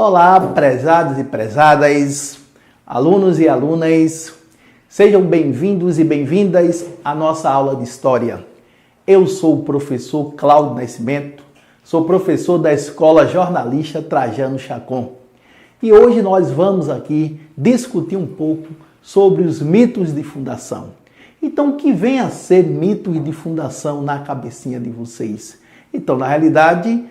Olá, prezados e prezadas, alunos e alunas, sejam bem-vindos e bem-vindas à nossa aula de História. Eu sou o professor Cláudio Nascimento, sou professor da Escola Jornalista Trajano Chacon. E hoje nós vamos aqui discutir um pouco sobre os mitos de fundação. Então, o que vem a ser mitos de fundação na cabecinha de vocês? Então, na realidade,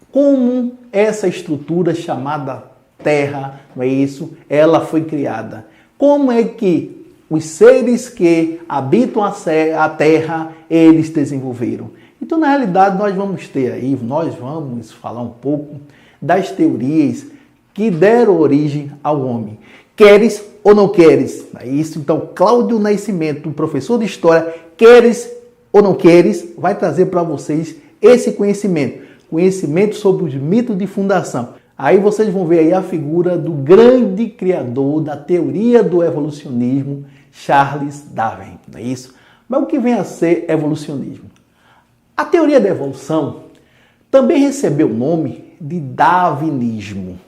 como essa estrutura chamada Terra, não é isso? Ela foi criada. Como é que os seres que habitam a Terra, eles desenvolveram? Então, na realidade, nós vamos falar um pouco das teorias que deram origem ao homem. Queres ou não queres? É isso. Então, Cláudio Nascimento, um professor de História, queres ou não queres, vai trazer para vocês esse conhecimento sobre os mitos de fundação. Aí vocês vão ver aí a figura do grande criador da teoria do evolucionismo, Charles Darwin, não é isso? Mas o que vem a ser evolucionismo? A teoria da evolução também recebeu o nome de darwinismo.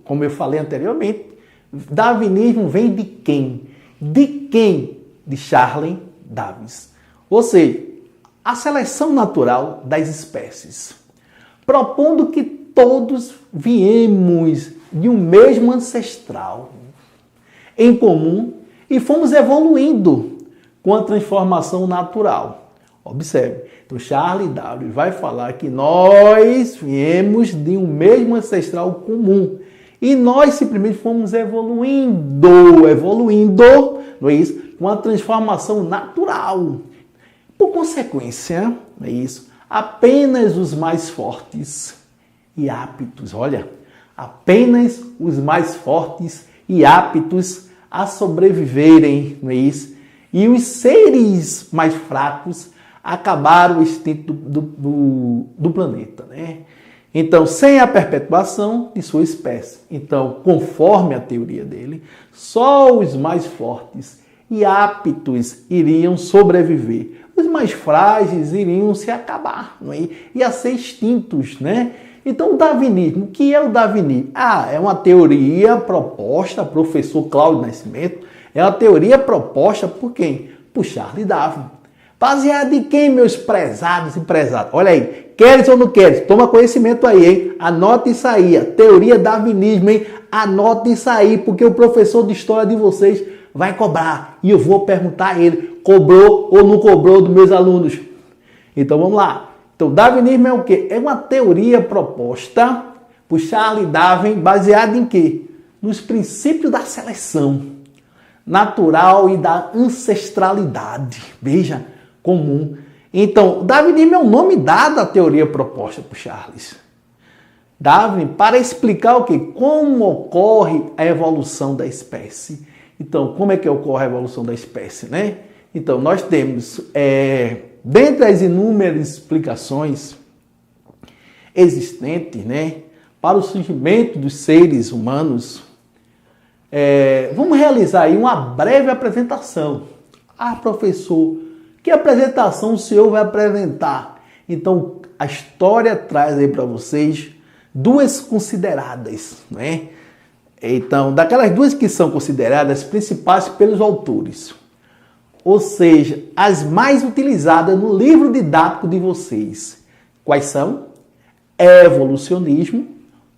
Como eu falei anteriormente, darwinismo vem de quem? De Charles Darwin. Ou seja, a seleção natural das espécies, propondo que todos viemos de um mesmo ancestral em comum e fomos evoluindo com a transformação natural. Observe, então Charles Darwin vai falar que nós viemos de um mesmo ancestral comum e nós simplesmente fomos evoluindo, não é isso? Com a transformação natural. Por consequência, não é isso? Apenas os mais fortes e aptos, apenas os mais fortes e aptos a sobreviverem, não é isso? E os seres mais fracos acabaram extintos do planeta, né? Então, sem a perpetuação de sua espécie. Então, conforme a teoria dele, só os mais fortes e aptos iriam sobreviver. Os mais frágeis iriam se acabar, não é? Ia ser extintos, né? Então, o darwinismo, o que é o darwinismo? É uma teoria proposta, professor Cláudio Nascimento, é uma teoria proposta por quem? Por Charles Darwin. Baseado em quem, meus prezados e prezadas? Olha aí, queres ou não queres? Toma conhecimento aí, hein? Anota isso aí, a teoria darwinismo, hein? Anota isso aí, porque o professor de história de vocês vai cobrar. E eu vou perguntar a ele, cobrou ou não cobrou dos meus alunos? Então vamos lá. Então, darwinismo é o quê? É uma teoria proposta por Charles Darwin, baseada em quê? Nos princípios da seleção natural e da ancestralidade. Veja, comum. Então, darwinismo é o nome dado à teoria proposta por Charles Darwin para explicar o quê? Como ocorre a evolução da espécie. Então, como é que ocorre a evolução da espécie, né? Então, nós temos, dentre as inúmeras explicações existentes, né, para o surgimento dos seres humanos, vamos realizar aí uma breve apresentação. Professor, que apresentação o senhor vai apresentar? Então, a história traz aí para vocês duas consideradas, né? Então, daquelas duas que são consideradas principais pelos autores, ou seja, as mais utilizadas no livro didático de vocês. Quais são? Evolucionismo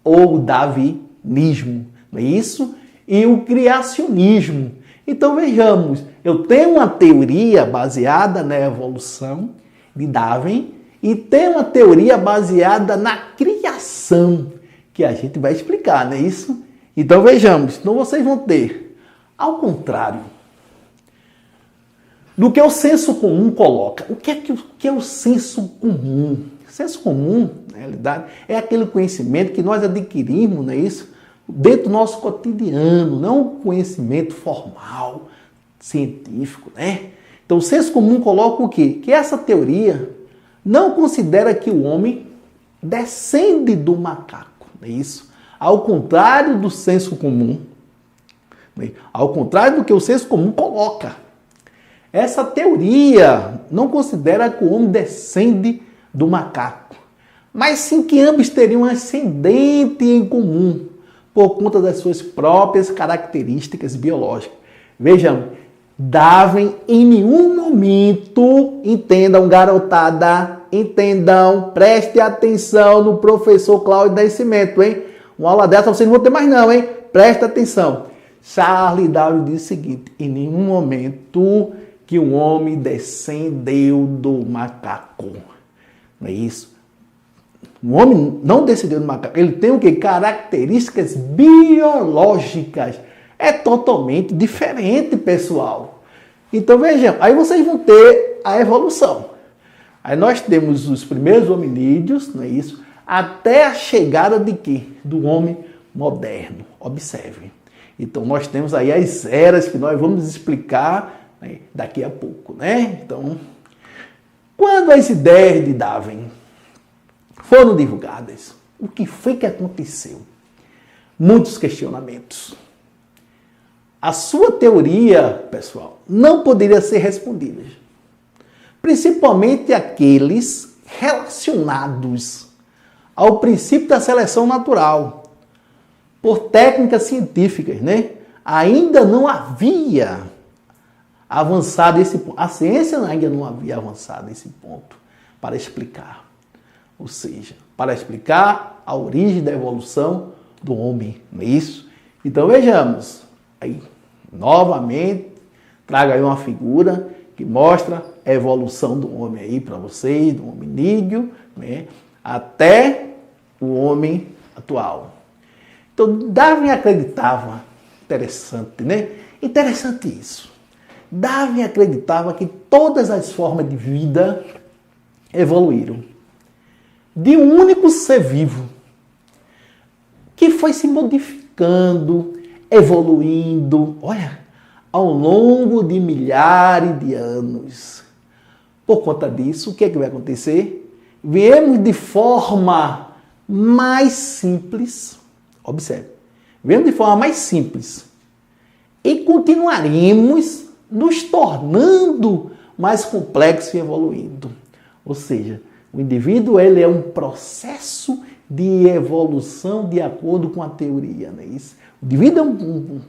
ou darwinismo, não é isso? E o criacionismo. Então vejamos, eu tenho uma teoria baseada na evolução de Darwin e tenho uma teoria baseada na criação, que a gente vai explicar, não é isso? Então vejamos, então vocês vão ter, ao contrário do que o senso comum coloca. O que é o senso comum? O senso comum, na realidade, é aquele conhecimento que nós adquirimos, não é isso? Dentro do nosso cotidiano, não um conhecimento formal, científico, né? Então, o senso comum coloca o quê? Que essa teoria não considera que o homem descende do macaco, não é isso? Ao contrário do senso comum, ao contrário do que o senso comum coloca. Essa teoria não considera que o homem descende do macaco, mas sim que ambos teriam um ascendente em comum. por conta das suas próprias características biológicas. Vejam, Darwin em nenhum momento, entendam garotada, entendam, preste atenção no professor Cláudio Nascimento, hein? Uma aula dessa vocês não vão ter mais não, hein? Preste atenção. Charles Darwin disse o seguinte, em nenhum momento que o homem descendeu do macaco. Não é isso? O homem não descendeu do macaco. Ele tem o quê? Características biológicas. É totalmente diferente, pessoal. Então, vejam, aí vocês vão ter a evolução. Aí nós temos os primeiros hominídeos, não é isso? Até a chegada de quê? Do homem moderno. Observem. Então, nós temos aí as eras que nós vamos explicar, né, daqui a pouco, né? Então, quando as ideias de Darwin foram divulgadas, o que foi que aconteceu? Muitos questionamentos. A sua teoria, pessoal, não poderia ser respondida. Principalmente aqueles relacionados ao princípio da seleção natural, por técnicas científicas, né? Ainda não havia avançado esse ponto. A ciência ainda não havia avançado esse ponto para explicar. Ou seja, para explicar a origem da evolução do homem, não é isso? Então vejamos, aí novamente trago aí uma figura que mostra a evolução do homem aí para vocês, do hominídeo, né, até o homem atual. Então Darwin acreditava, interessante, né? Interessante isso. Darwin acreditava que todas as formas de vida evoluíram de um único ser vivo que foi se modificando, evoluindo, olha, ao longo de milhares de anos. Por conta disso, o que é que vai acontecer? Viemos de forma mais simples, observe, viemos de forma mais simples e continuaremos nos tornando mais complexos e evoluindo. Ou seja, o indivíduo ele é um processo de evolução de acordo com a teoria, não é isso? O indivíduo é um...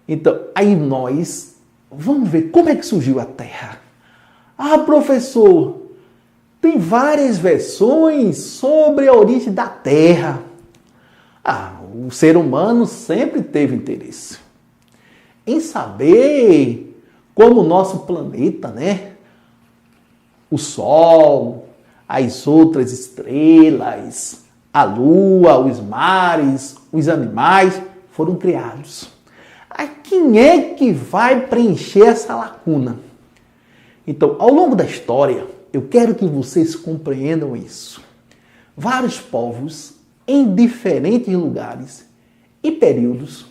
Então, aí nós vamos ver como é que surgiu a Terra. Ah, professor, tem várias versões sobre a origem da Terra. Ah, o ser humano sempre teve interesse em saber como o nosso planeta, né? O Sol, as outras estrelas, a Lua, os mares, os animais foram criados. Aí quem é que vai preencher essa lacuna? Então, ao longo da história, eu quero que vocês compreendam isso. Vários povos, em diferentes lugares e períodos,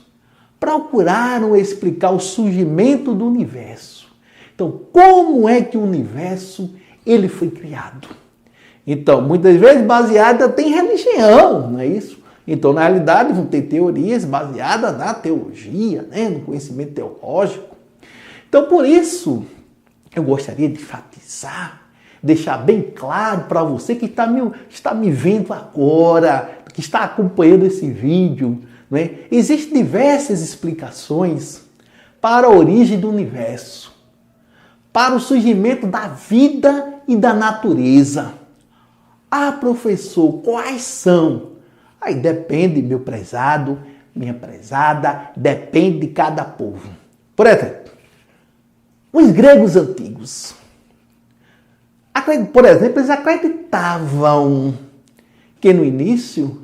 procuraram explicar o surgimento do universo. Então, como é que o universo ele foi criado? Então, muitas vezes baseada até em religião, não é isso? Então, na realidade, vão ter teorias baseadas na teologia, né? No conhecimento teológico. Então, por isso, eu gostaria de enfatizar, deixar bem claro para você que está me vendo agora, que está acompanhando esse vídeo, né? Existem diversas explicações para a origem do universo, para o surgimento da vida e da natureza. Ah, professor, quais são? Aí depende, meu prezado, minha prezada, depende de cada povo. Por exemplo, os gregos antigos, por exemplo, eles acreditavam que no início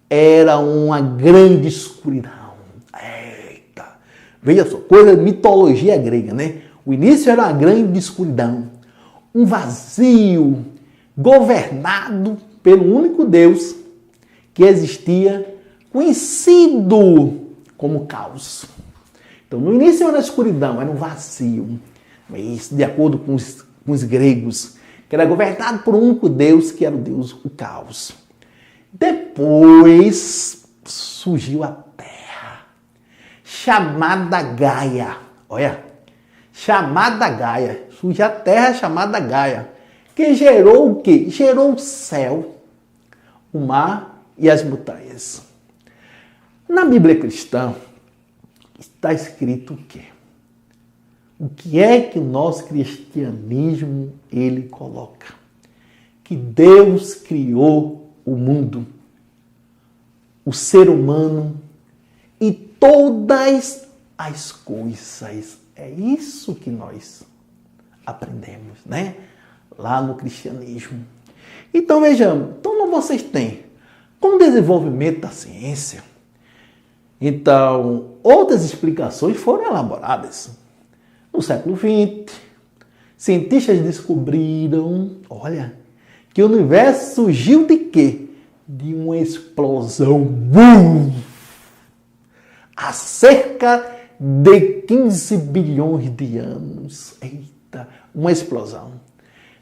era uma grande escuridão. Eita! Veja só, coisa de mitologia grega, né? O início era uma grande escuridão, um vazio governado pelo único Deus que existia, conhecido como caos. Então, no início era a escuridão, era um vazio. Isso, de acordo com os gregos, que era governado por um único Deus, que era o Deus, o caos. Depois surgiu a Terra, chamada Gaia. Olha, chamada Gaia. Surgiu a Terra chamada Gaia, que gerou o quê? Gerou o céu, o mar e as montanhas. Na Bíblia cristã está escrito o quê? O que é que o nosso cristianismo ele coloca? Que Deus criou o mundo, o ser humano e todas as coisas. É isso que nós aprendemos, né? Lá no cristianismo. Então vejamos, então vocês têm, com o desenvolvimento da ciência, então outras explicações foram elaboradas. No século XX, cientistas descobriram, olha, que o universo surgiu de quê? De uma explosão. Bum! Há cerca de 15 bilhões de anos. Eita, uma explosão.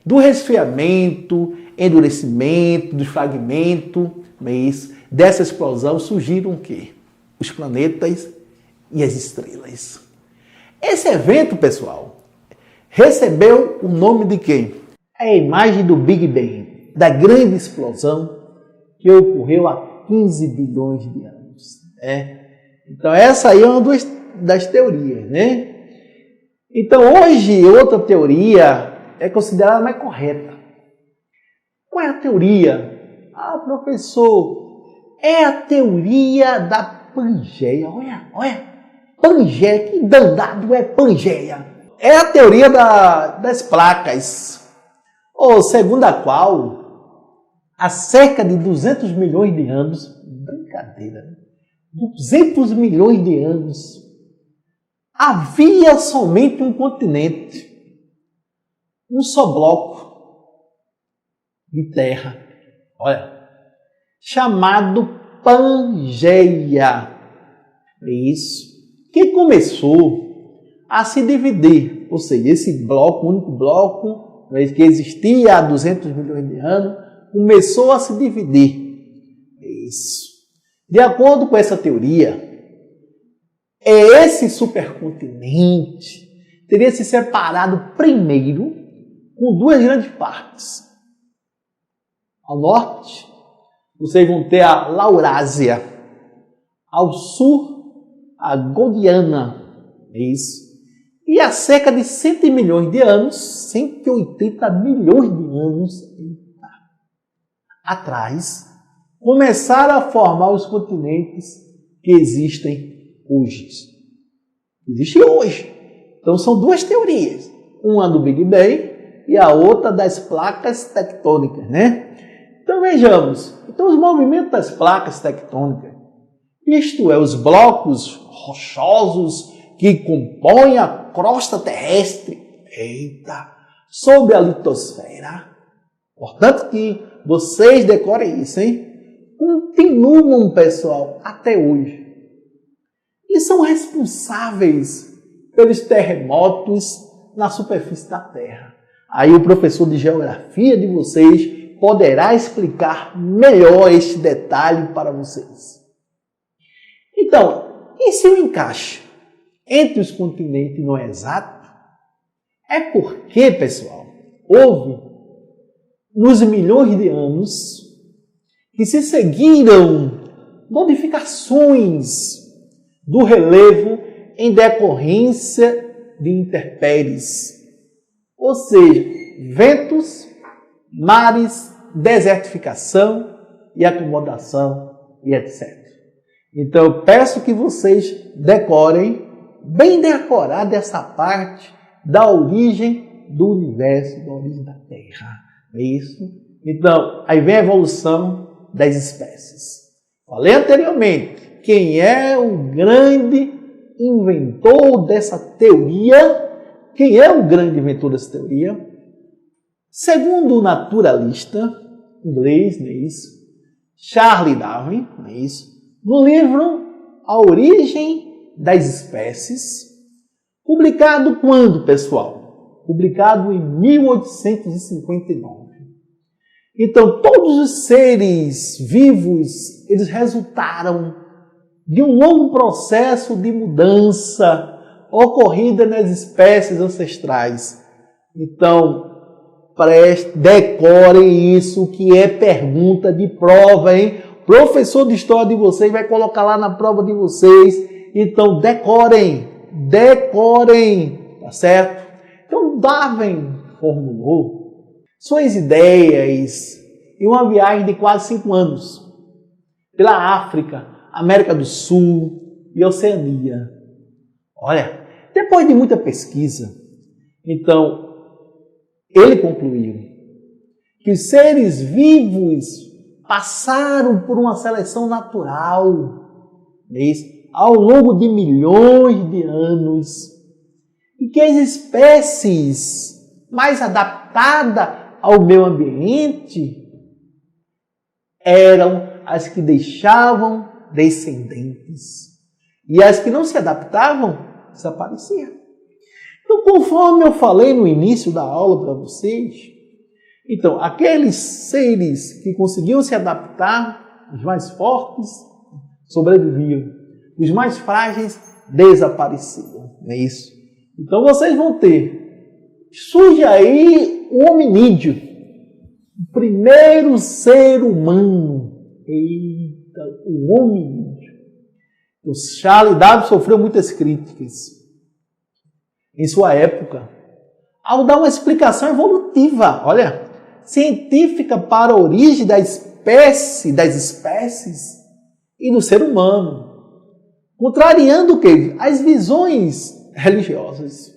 Do resfriamento, endurecimento, do fragmento, mas dessa explosão surgiram o quê? Os planetas e as estrelas. Esse evento, pessoal, recebeu o nome de quem? É a imagem do Big Bang, da grande explosão que ocorreu há 15 bilhões de anos. Então essa aí é uma das teorias, né? Então hoje outra teoria é considerada mais correta. Qual é a teoria? Ah, professor, é a teoria da Pangeia. Olha. Pangeia, que danado é Pangeia? É a teoria das placas, ou segundo a qual, há cerca de 200 milhões de anos, brincadeira, 200 milhões de anos, havia somente um continente, um só bloco de terra, olha, chamado Pangeia. É isso. Que começou a se dividir, ou seja, esse bloco, o único bloco que existia há 200 milhões de anos, começou a se dividir. Isso. De acordo com essa teoria, esse supercontinente teria se separado primeiro com duas grandes partes. Ao norte, vocês vão ter a Laurásia, ao sul, a Gondwana, é isso. E há cerca de 100 milhões de anos, 180 milhões de anos atrás, começaram a formar os continentes que existem hoje. Existem hoje. Então são duas teorias. Uma do Big Bang e a outra das placas tectônicas, né? Então vejamos. Então os movimentos das placas tectônicas, isto é, os blocos rochosos que compõem a crosta terrestre, sob a litosfera. Portanto que vocês decorem isso, hein? Continuam, pessoal, até hoje. E são responsáveis pelos terremotos na superfície da Terra. Aí o professor de geografia de vocês poderá explicar melhor este detalhe para vocês. Então, e se o encaixe entre os continentes não é exato? É porque, pessoal, houve, nos milhões de anos, que se seguiram modificações do relevo em decorrência de intempéries, ou seja, ventos, mares, desertificação e acomodação e etc. Então eu peço que vocês decorem, bem decorada essa parte da origem do universo, da origem da Terra. É isso? Então, aí vem a evolução das espécies. Falei anteriormente, quem é o grande inventor dessa teoria? Quem é o grande inventor dessa teoria? Segundo o naturalista inglês, não é isso? Charles Darwin, não é isso? No livro A Origem das Espécies, publicado quando, pessoal? Publicado em 1859. Então, todos os seres vivos, eles resultaram de um longo processo de mudança ocorrida nas espécies ancestrais. Então, decorem isso, que é pergunta de prova, hein? Professor de história de vocês vai colocar lá na prova de vocês. Então, decorem, tá certo? Então, Darwin formulou suas ideias em uma viagem de quase 5 anos pela África, América do Sul e Oceania. Olha, depois de muita pesquisa, então, ele concluiu que os seres vivos passaram por uma seleção natural ao longo de milhões de anos e que as espécies mais adaptadas ao meio ambiente eram as que deixavam descendentes e as que não se adaptavam desapareciam. Então, conforme eu falei no início da aula para vocês, então, aqueles seres que conseguiam se adaptar, os mais fortes, sobreviviam. Os mais frágeis desapareciam. Não é isso? Então, vocês vão ter. Surge aí o hominídeo. O primeiro ser humano. Eita, o hominídeo. O Charles Darwin sofreu muitas críticas em sua época, ao dar uma explicação evolutiva, olha, científica para a origem das espécies e do ser humano, contrariando o quê? As visões religiosas.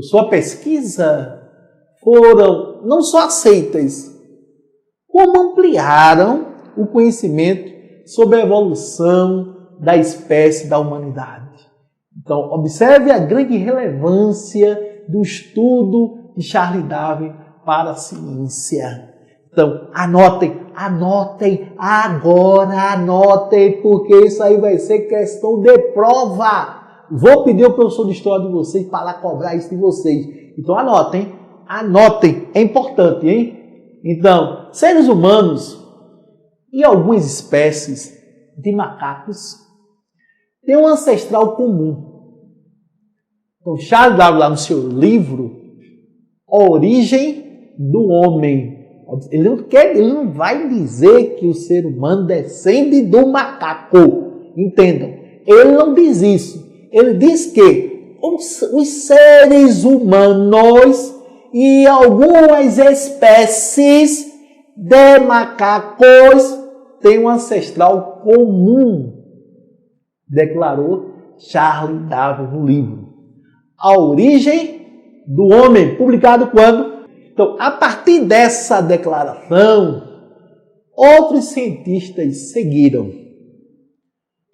Sua pesquisa foram não só aceitas, como ampliaram o conhecimento sobre a evolução da espécie da humanidade. Então, observe a grande relevância do estudo de Charles Darwin para a ciência. Então, anotem agora, porque isso aí vai ser questão de prova. Vou pedir ao professor de história de vocês para lá cobrar isso de vocês. Então, anotem, é importante, hein? Então, seres humanos e algumas espécies de macacos têm um ancestral comum. Então, Charles Darwin, lá no seu livro, A Origem do Homem, ele não vai dizer que o ser humano descende do macaco. Entendam, ele não diz isso. Ele diz que os seres humanos e algumas espécies de macacos têm um ancestral comum, declarou Charles Darwin no livro A Origem do Homem, publicado quando? Então, a partir dessa declaração, outros cientistas seguiram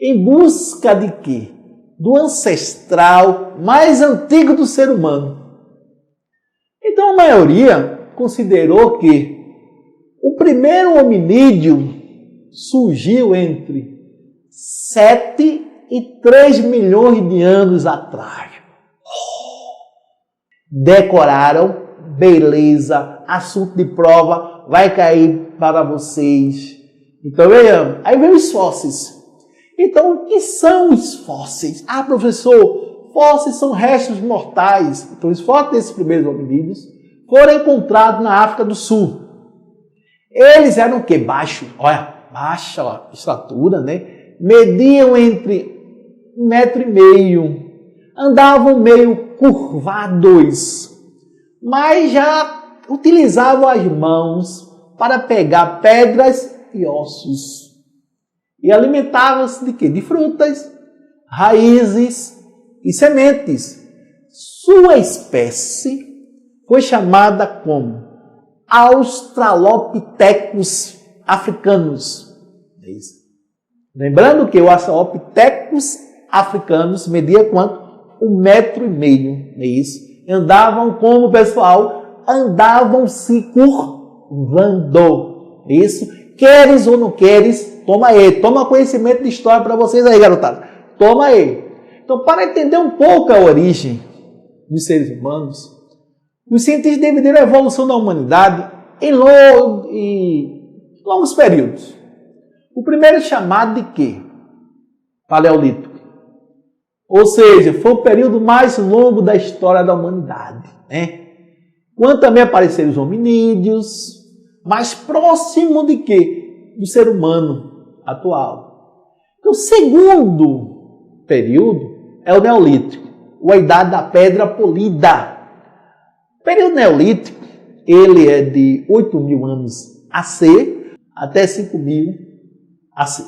em busca de quê? Do ancestral mais antigo do ser humano. Então, a maioria considerou que o primeiro hominídeo surgiu entre 7 e 3 milhões de anos atrás. Decoraram, beleza, assunto de prova, vai cair para vocês. Então, vejam, aí vem os fósseis. Então, o que são os fósseis? Ah, professor, fósseis são restos mortais. Então, os fósseis desses primeiros hominídeos foram encontrados na África do Sul. Eles eram o quê? Baixa estatura, né? Mediam entre 1,5 metro, andavam meio curvados, mas já utilizavam as mãos para pegar pedras e ossos. E alimentavam-se de quê? De frutas, raízes e sementes. Sua espécie foi chamada como Australopithecus africanos. É isso. Lembrando que o Australopithecus africanos media quanto? 1,5 metro. É isso. Andavam como, pessoal? Andavam se curvando. É isso. Queres ou não queres, toma aí. Toma conhecimento de história para vocês aí, garotada. Toma aí. Então, para entender um pouco a origem dos seres humanos, os cientistas dividiram a evolução da humanidade em longos períodos. O primeiro é chamado de quê? Paleolítico. Ou seja, foi o período mais longo da história da humanidade, né? Quando também apareceram os hominídeos, mais próximo de quê? do ser humano atual. O segundo período é o Neolítico, ou a Idade da Pedra Polida. O período Neolítico, ele é de 8.000 anos AC até 5.000 AC.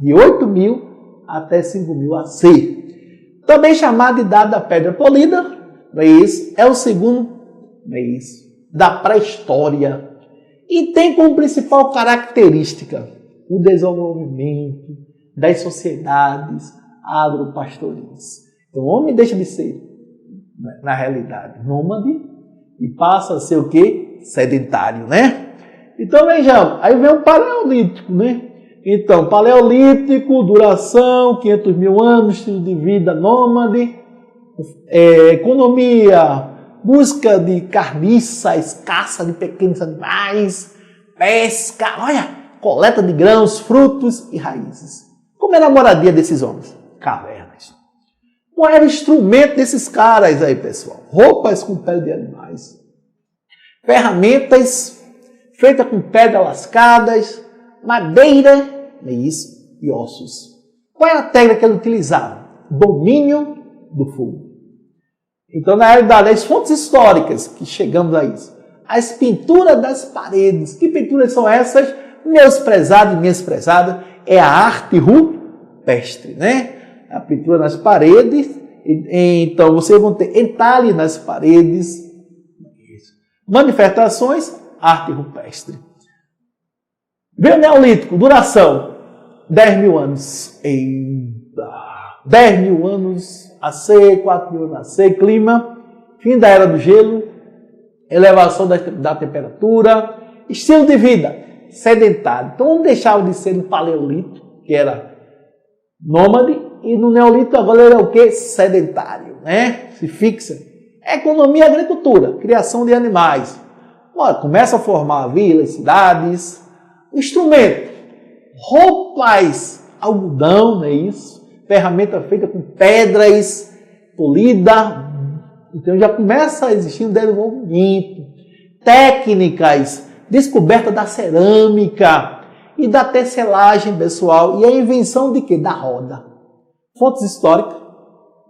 De 8.000 até 5.000 AC. Também chamado de Idade da Pedra Polida, é o segundo da pré-história. E tem como principal característica o desenvolvimento das sociedades agropastoris. Então, o homem deixa de ser, na realidade, nômade e passa a ser o quê? Sedentário, né? Então, vejamos, aí vem o Paleolítico, né? Então, Paleolítico, duração, 500.000 anos, estilo de vida nômade, economia, busca de carniças, caça de pequenos animais, pesca, coleta de grãos, frutos e raízes. Como era a moradia desses homens? Cavernas. Qual era o instrumento desses caras aí, pessoal? Roupas com pele de animais, ferramentas feitas com pedras lascadas, madeira, e ossos. Qual era a técnica que ele utilizava? Domínio do fogo. Então, na realidade, as fontes históricas que chegamos a isso, as pinturas das paredes. Que pinturas são essas? Meus prezados e minhas prezadas, é a arte rupestre, né? A pintura nas paredes. Então, vocês vão ter entalhe nas paredes, manifestações, arte rupestre. Vem o Neolítico, duração, 10.000 anos. 10.000 anos AC, 4.000 anos AC, clima, fim da era do gelo, elevação da temperatura, estilo de vida, sedentário. Então, não deixava de ser no Paleolítico, que era nômade, e no Neolítico agora ele é o quê? Sedentário, né? Se fixa. Economia e agricultura, criação de animais. Começa a formar vilas, cidades, instrumento, roupas, algodão, não é isso? Ferramenta feita com pedras, polida. Então já começa a existir um desenvolvimento. Técnicas, descoberta da cerâmica e da tecelagem, pessoal. E a invenção de quê? Da roda. Fontes históricas,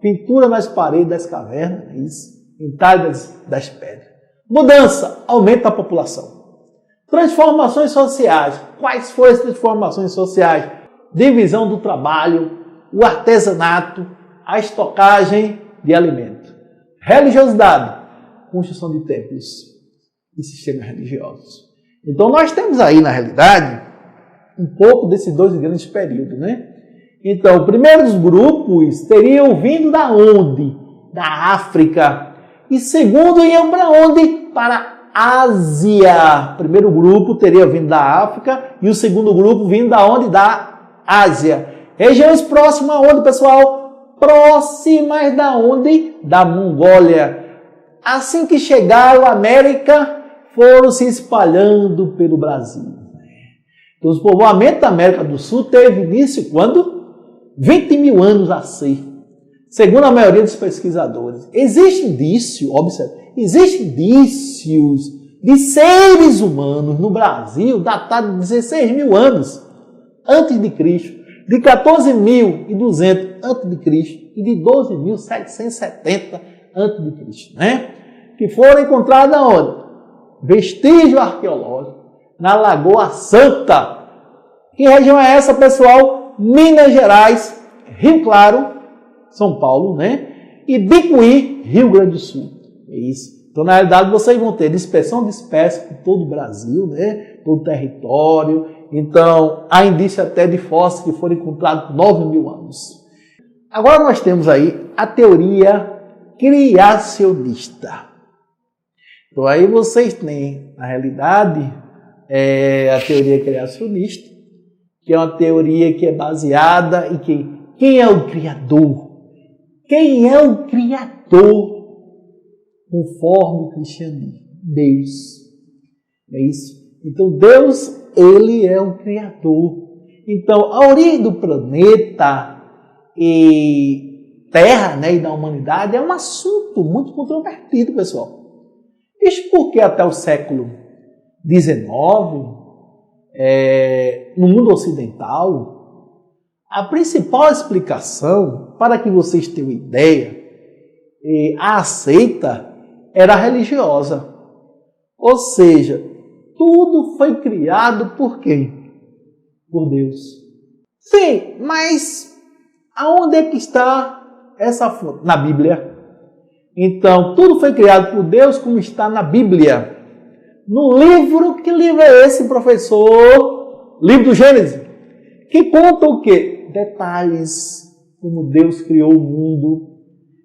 pintura nas paredes das cavernas, é isso? Entalhes das pedras. Mudança, aumento da população. Transformações sociais. Quais foram as transformações sociais? Divisão do trabalho, o artesanato, a estocagem de alimento. Religiosidade, construção de templos e sistemas religiosos. Então nós temos aí, na realidade, um pouco desses dois grandes períodos, né? Então, primeiros grupos teriam vindo da onde? Da África. E segundo, iam para onde? Para a Ásia. O primeiro grupo teria vindo da África e o segundo grupo vindo da onde? Da Ásia. Regiões próximas aonde, pessoal? Próximas da onde? Da Mongólia. Assim que chegaram à América, foram se espalhando pelo Brasil. Então, o povoamento da América do Sul teve início quando? 20.000 anos AC. Segundo a maioria dos pesquisadores. Existe indício, observe, existem indícios de seres humanos no Brasil datados de 16.000 anos antes de Cristo, de 14.200 antes de Cristo e de 12.770 antes de Cristo, né? Que foram encontrados aonde? Vestígio arqueológico na Lagoa Santa. Que região é essa, pessoal? Minas Gerais, Rio Claro, São Paulo, né? E Bicuí, Rio Grande do Sul. É isso. Então, na realidade, vocês vão ter dispersão de espécies por todo o Brasil, né? Todo o território. Então, há indício até de fósseis que foram encontrados por 9.000 anos. Agora nós temos aí a teoria criacionista. Então, aí vocês têm, na realidade, a teoria criacionista, que é uma teoria que é baseada em quem é o Criador? Quem é o Criador conforme o cristianismo? Deus. É isso? Então, Deus, ele é o Criador. Então, a origem do planeta e Terra, né, e da humanidade é um assunto muito controvertido, pessoal. Isso porque até o século XIX, no mundo ocidental, a principal explicação, para que vocês tenham uma ideia, a seita era religiosa. Ou seja, tudo foi criado por quem? Por Deus. Sim, mas aonde é que está essa fonte? Na Bíblia. Então, tudo foi criado por Deus como está na Bíblia. No livro, que livro é esse, professor? Livro do Gênesis. Que conta o quê? Detalhes, como Deus criou o mundo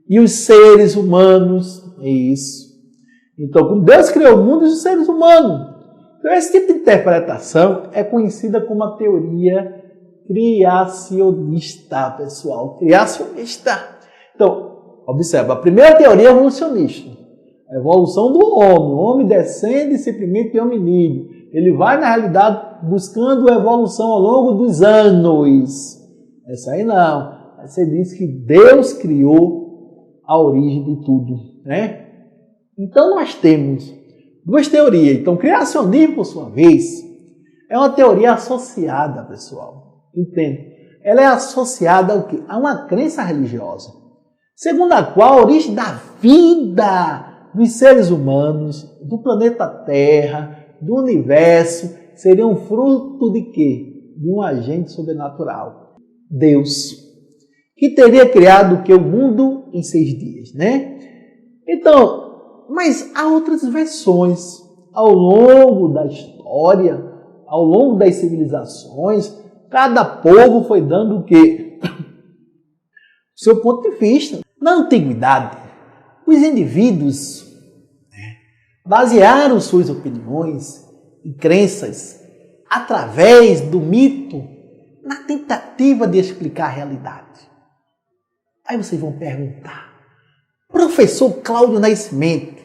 e os seres humanos. É isso. Então, como Deus criou o mundo e os seres humanos. Então, esse tipo de interpretação é conhecida como a teoria criacionista, pessoal. Criacionista. Então, observa, a primeira teoria é evolucionista. A evolução do homem. O homem descende simplesmente de hominídeo. Ele vai, na realidade, buscando a evolução ao longo dos anos. Essa aí não. Você diz que Deus criou a origem de tudo, né? Então, nós temos duas teorias. Então, criacionismo, por sua vez, é uma teoria associada, pessoal. Entende? Ela é associada ao quê? A uma crença religiosa, segundo a qual a origem da vida dos seres humanos, do planeta Terra, do universo, seria um fruto de quê? De um agente sobrenatural. Deus, que teria criado o quê? O mundo em 6 dias, né? Então, mas há outras versões ao longo da história, ao longo das civilizações, cada povo foi dando o quê? O seu ponto de vista. Na antiguidade, os indivíduos basearam suas opiniões e crenças através do mito na tentativa de explicar a realidade. Aí vocês vão perguntar, professor Cláudio Nascimento,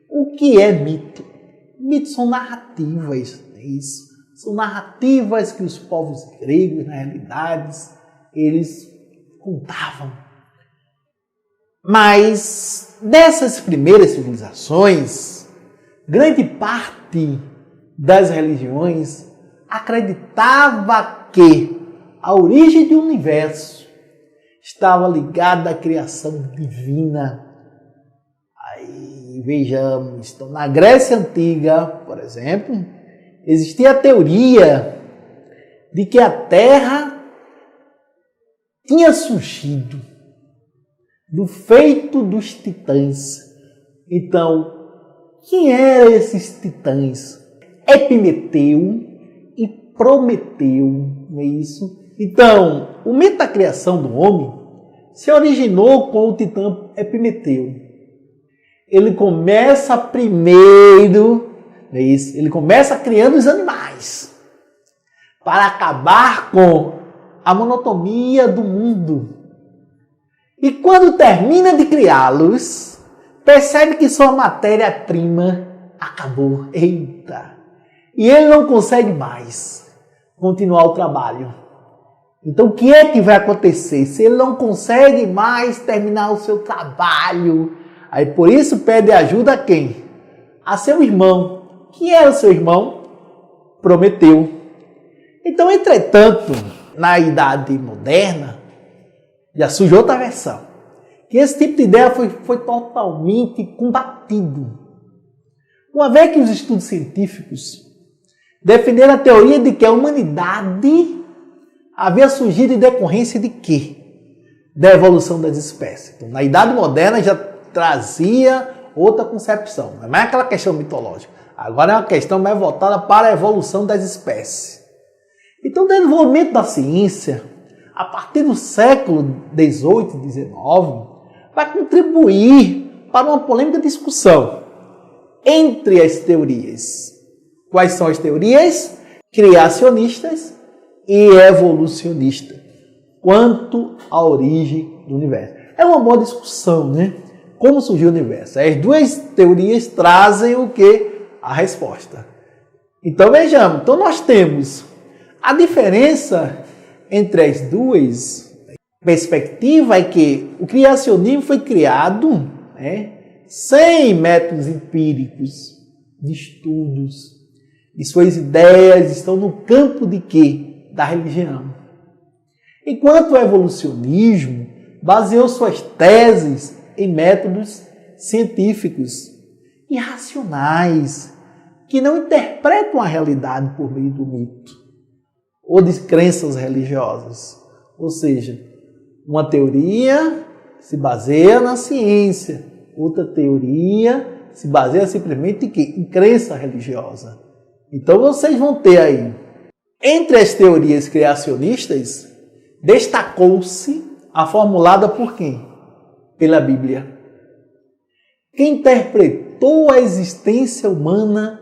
o que é mito? Mitos são narrativas, é isso? São narrativas que os povos gregos, na realidade, eles contavam. Mas nessas primeiras civilizações, grande parte das religiões acreditava que a origem do universo estava ligada à criação divina. Aí vejamos, então, na Grécia Antiga, por exemplo, existia a teoria de que a Terra tinha surgido do feito dos titãs. Então, quem eram esses titãs? Epimeteu e Prometeu, não é isso? Então, o mito da criação do homem se originou com o titã Epimeteu. Ele começa primeiro, não é isso? Ele começa criando os animais para acabar com a monotonia do mundo. E quando termina de criá-los, percebe que sua matéria-prima acabou. Eita! E ele não consegue mais continuar o trabalho. Então, o que é que vai acontecer? Se ele não consegue mais terminar o seu trabalho, aí por isso pede ajuda a quem? A seu irmão. Quem era o seu irmão? Prometeu. Então, entretanto, na Idade Moderna, já surgiu outra versão. Que esse tipo de ideia foi totalmente combatido. Uma vez que os estudos científicos defenderam a teoria de que a humanidade havia surgido em decorrência de quê? Da evolução das espécies. Então, na Idade Moderna já trazia outra concepção. Não é aquela questão mitológica. Agora é uma questão mais voltada para a evolução das espécies. Então, o desenvolvimento da ciência, a partir do século XVIII e XIX, vai contribuir para uma polêmica discussão entre as teorias. Quais são as teorias? Criacionistas e evolucionistas, quanto à origem do universo. É uma boa discussão, né? Como surgiu o universo? As duas teorias trazem o que? A resposta. Então vejamos, então nós temos a diferença entre as duas perspectivas é que o criacionismo foi criado, né, sem métodos empíricos de estudos. e suas ideias estão no campo de quê? Da religião. Enquanto o evolucionismo baseou suas teses em métodos científicos e racionais, que não interpretam a realidade por meio do mito ou de crenças religiosas. Ou seja, uma teoria se baseia na ciência, outra teoria se baseia simplesmente em crença religiosa. Então vocês vão ter aí, entre as teorias criacionistas, destacou-se a formulada por quem? Pela Bíblia. Quem interpretou a existência humana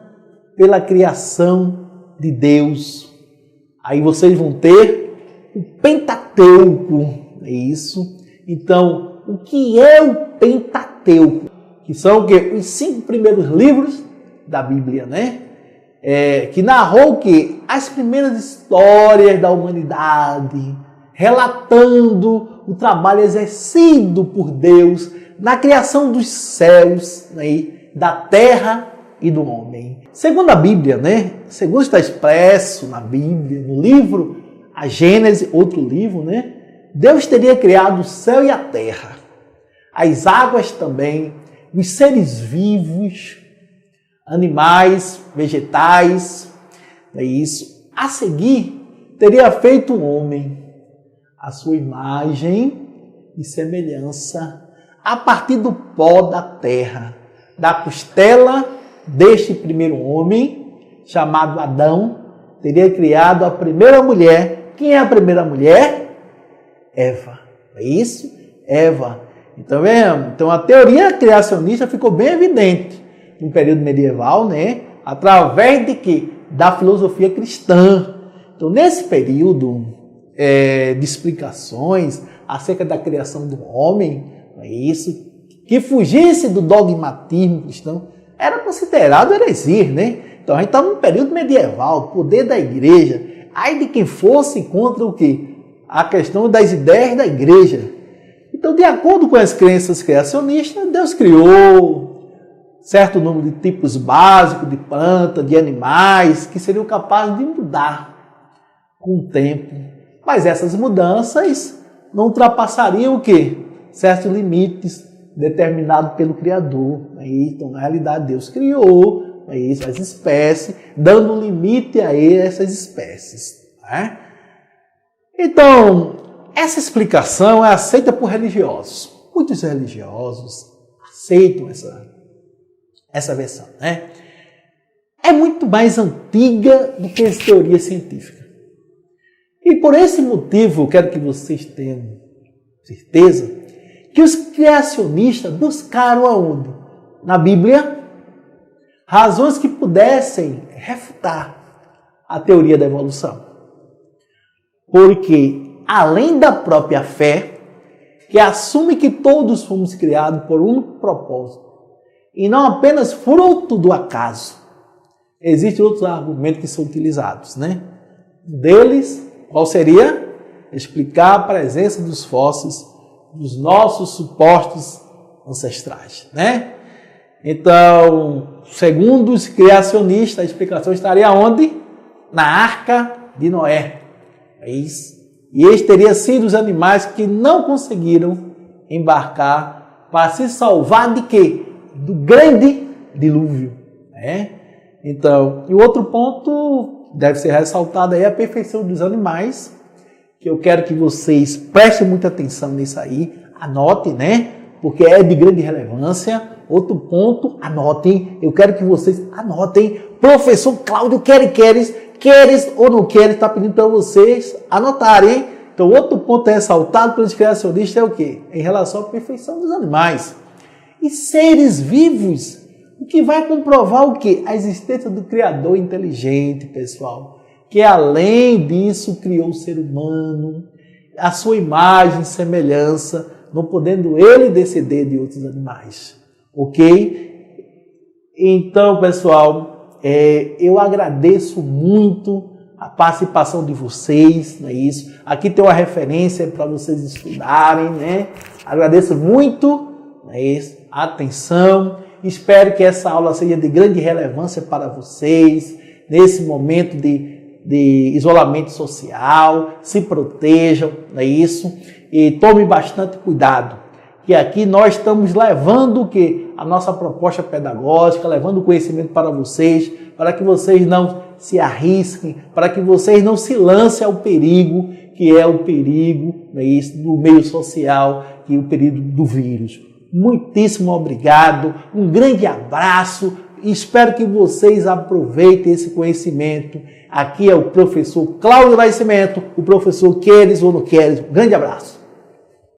pela criação de Deus. Aí vocês vão ter o Pentateuco, é isso? Então, o que é o Pentateuco? Que são o quê? Os 5 primeiros livros da Bíblia, né? Que narrou o quê? As primeiras histórias da humanidade, relatando o trabalho exercido por Deus na criação dos céus, né? Da terra e do homem. Segundo a Bíblia, né? Segundo está expresso na Bíblia, no livro A Gênese, outro livro, né? Deus teria criado o céu e a terra, as águas também, os seres vivos, animais, vegetais, é isso. A seguir, teria feito o homem, a sua imagem e semelhança, a partir do pó da terra, da costela deste primeiro homem, chamado Adão, teria criado a primeira mulher. Quem é a primeira mulher? Eva. É isso? Eva. Então, então a teoria criacionista ficou bem evidente no período medieval, né? Através de quê? Da filosofia cristã. Então, nesse período de explicações acerca da criação do homem, é isso, que fugisse do dogmatismo cristão, era considerado heresia, né? Então a gente está num período medieval, poder da igreja, ai de quem fosse contra o quê? A questão das ideias da igreja. Então, de acordo com as crenças criacionistas, Deus criou certo número de tipos básicos de plantas, de animais, que seriam capazes de mudar com o tempo. Mas essas mudanças não ultrapassariam o quê? Certos limites determinados pelo Criador. Então, na realidade, Deus criou as espécies, dando um limite a essas espécies. Né? Então, essa explicação é aceita por religiosos. Muitos religiosos aceitam essa versão. Né? É muito mais antiga do que as teorias científicas. E por esse motivo, eu quero que vocês tenham certeza que os criacionistas buscaram aonde? Na Bíblia, razões que pudessem refutar a teoria da evolução. Porque, além da própria fé, que assume que todos fomos criados por um propósito, e não apenas fruto do acaso, existem outros argumentos que são utilizados, né? Deles, qual seria? Explicar a presença dos fósseis dos nossos supostos ancestrais, né? Então, segundo os criacionistas, a explicação estaria onde? Na Arca de Noé. É isso. E estes teriam sido os animais que não conseguiram embarcar para se salvar de quê? Do grande dilúvio. Né? Então, e o outro ponto deve ser ressaltado aí, a perfeição dos animais, que eu quero que vocês prestem muita atenção nisso aí, anotem, né? Porque é de grande relevância. Outro ponto, anotem, eu quero que vocês anotem. Professor Cláudio, queres ou não queres, está pedindo para vocês anotarem, hein? Então, outro ponto ressaltado pelos criacionistas é o quê? Em relação à perfeição dos animais. E seres vivos, o que vai comprovar o quê? A existência do Criador inteligente, pessoal. Que além disso criou o ser humano, a sua imagem e semelhança, não podendo ele descender de outros animais. Ok? Então, pessoal, eu agradeço muito a participação de vocês, não é isso? Aqui tem uma referência para vocês estudarem, né? Agradeço muito, não é isso? A atenção. Espero que essa aula seja de grande relevância para vocês, nesse momento de isolamento social, se protejam, não é isso? E tome bastante cuidado, que aqui nós estamos levando a nossa proposta pedagógica, levando conhecimento para vocês, para que vocês não se arrisquem, para que vocês não se lancem ao perigo, que é o perigo, não é isso, do meio social, que é o perigo do vírus. Muitíssimo obrigado, um grande abraço, espero que vocês aproveitem esse conhecimento. Aqui é o professor Cláudio Nascimento, o professor queres ou não queres. Um grande abraço.